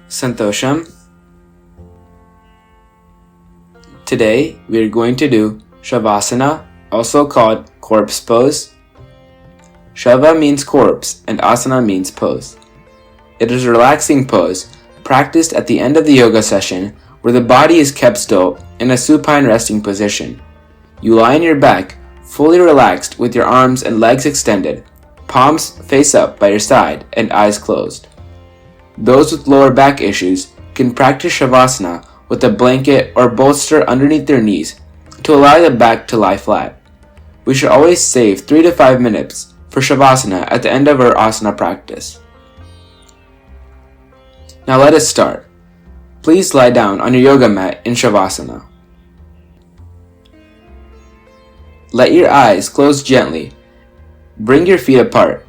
Santosham. Today we are going to do Shavasana, also called corpse pose. Shava means corpse and asana means pose. It is a relaxing pose practiced at the end of the yoga session where the body is kept still in a supine resting position. You lie on your back, fully relaxed with your arms and legs extended, palms face up by your side and eyes closed. Those with lower back issues can practice Shavasana with a blanket or bolster underneath their knees to allow the back to lie flat. We should always save 3 to 5 minutes for Shavasana at the end of our asana practice. Now let us start. Please lie down on your yoga mat in Shavasana. Let your eyes close gently. Bring your feet apart.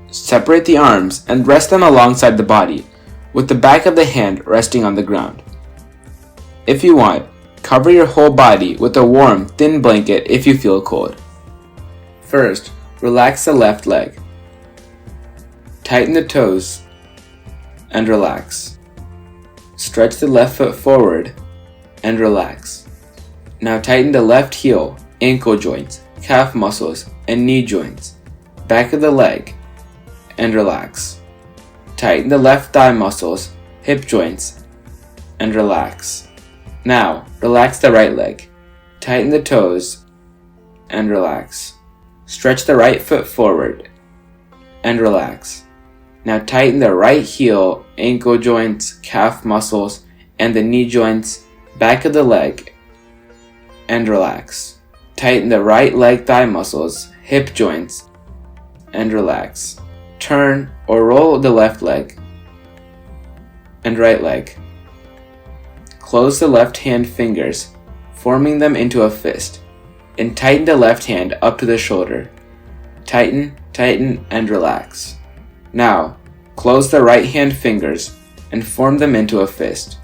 Separate the arms and rest them alongside the body, with the back of the hand resting on the ground. If you want, cover your whole body with a warm, thin blanket if you feel cold. First, relax the left leg. Tighten the toes and relax. Stretch the left foot forward and relax. Now tighten the left heel, ankle joints, calf muscles, and knee joints, back of the leg, and relax. Tighten the left thigh muscles, hip joints, and relax. Now, relax the right leg. Tighten the toes, and relax. Stretch the right foot forward, and relax. Now tighten the right heel, ankle joints, calf muscles, and the knee joints, back of the leg, and relax. Tighten the right leg thigh muscles, hip joints, and relax. Turn or roll the left leg and right leg. Close the left hand fingers, forming them into a fist, and tighten the left hand up to the shoulder. Tighten, tighten, and relax. Now, close the right hand fingers and form them into a fist.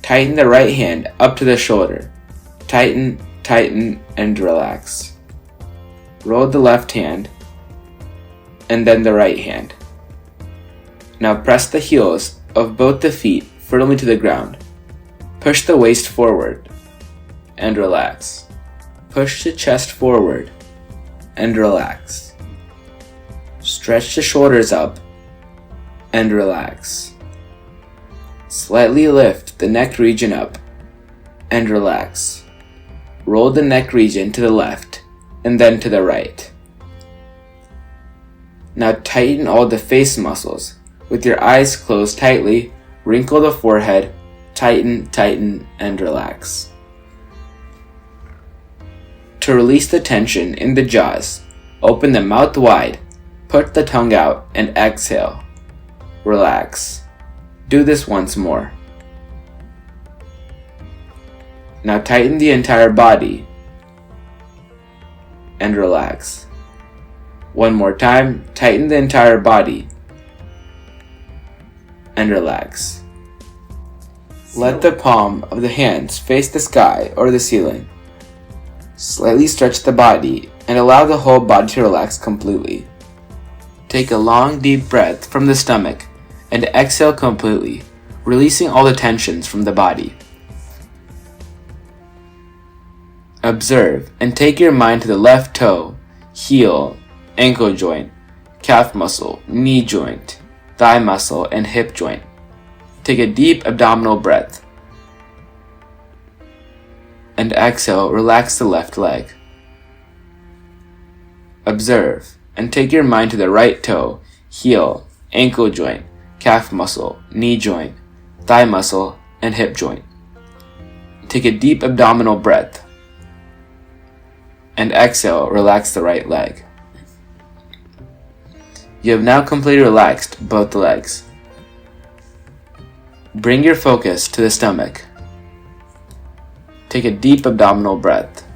Tighten the right hand up to the shoulder. Tighten, tighten, and relax. Roll the left hand and then the right hand. Now press the heels of both the feet firmly to the ground. Push the waist forward and relax. Push the chest forward and relax. Stretch the shoulders up and relax. Slightly lift the neck region up and relax. Roll the neck region to the left and then to the right. Now tighten all the face muscles. With your eyes closed tightly, wrinkle the forehead, tighten, tighten, and relax. To release the tension in the jaws, open the mouth wide, put the tongue out, and exhale. Relax. Do this once more. Now tighten the entire body and relax. One more time, tighten the entire body and relax. Let the palm of the hands face the sky or the ceiling. Slightly stretch the body and allow the whole body to relax completely. Take a long deep breath from the stomach and exhale completely, releasing all the tensions from the body. Observe and take your mind to the left toe, heel, ankle joint, calf muscle, knee joint, thigh muscle, and hip joint. Take a deep abdominal breath. And exhale, relax the left leg. Observe and take your mind to the right toe, heel, ankle joint, calf muscle, knee joint, thigh muscle, and hip joint. Take a deep abdominal breath. And exhale, relax the right leg. You have now completely relaxed both legs. Bring your focus to the stomach. Take a deep abdominal breath.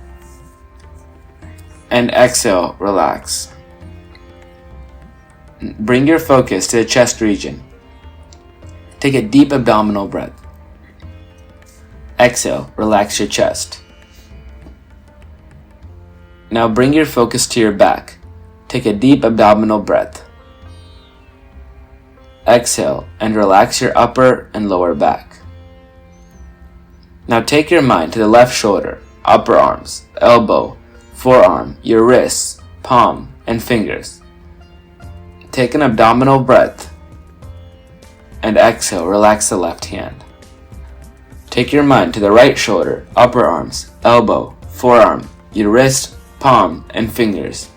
And exhale, relax. Bring your focus to the chest region. Take a deep abdominal breath. Exhale, relax your chest. Now bring your focus to your back. Take a deep abdominal breath. Exhale and relax your upper and lower back. Now take your mind to the left shoulder, upper arms, elbow, forearm, your wrists, palm, and fingers. Take an abdominal breath and exhale, relax the left hand. Take your mind to the right shoulder, upper arms, elbow, forearm, your wrist, palm, and fingers.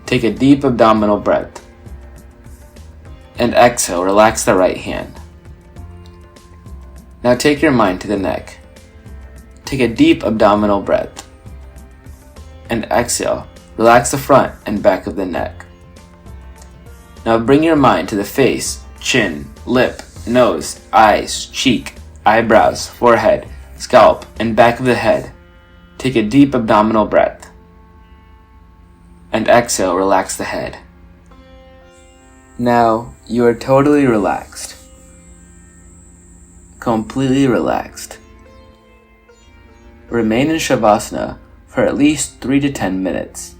Take a deep abdominal breath and exhale, relax the right hand. Now take your mind to the neck. Take a deep abdominal breath and exhale, relax the front and back of the neck. Now bring your mind to the face, chin, lip, nose, eyes, cheek, eyebrows, forehead, scalp, and back of the head. Take a deep abdominal breath and exhale, relax the head. Now you are totally relaxed, completely relaxed. Remain in Shavasana for at least 3 to 10 minutes.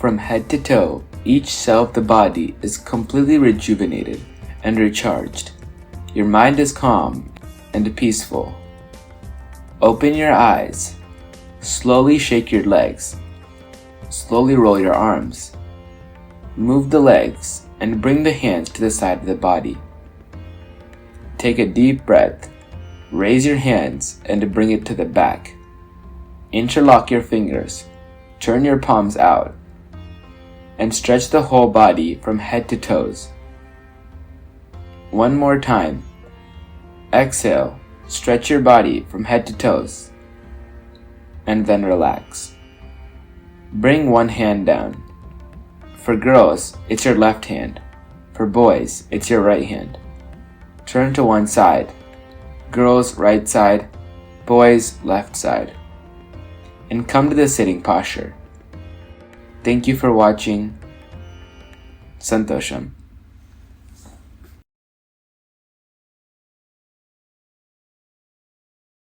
From head to toe, each cell of the body is completely rejuvenated and recharged. Your mind is calm and peaceful. Open your eyes. Slowly shake your legs. Slowly roll your arms. Move the legs and bring the hands to the side of the body. Take a deep breath. Raise your hands and bring it to the back. Interlock your fingers. Turn your palms out and stretch the whole body from head to toes. One more time. Exhale, stretch your body from head to toes, and then relax. Bring one hand down. For girls, it's your left hand. For boys, it's your right hand. Turn to one side. Girls, right side. Boys, left side. And come to the sitting posture. Thank you for watching. Santosham.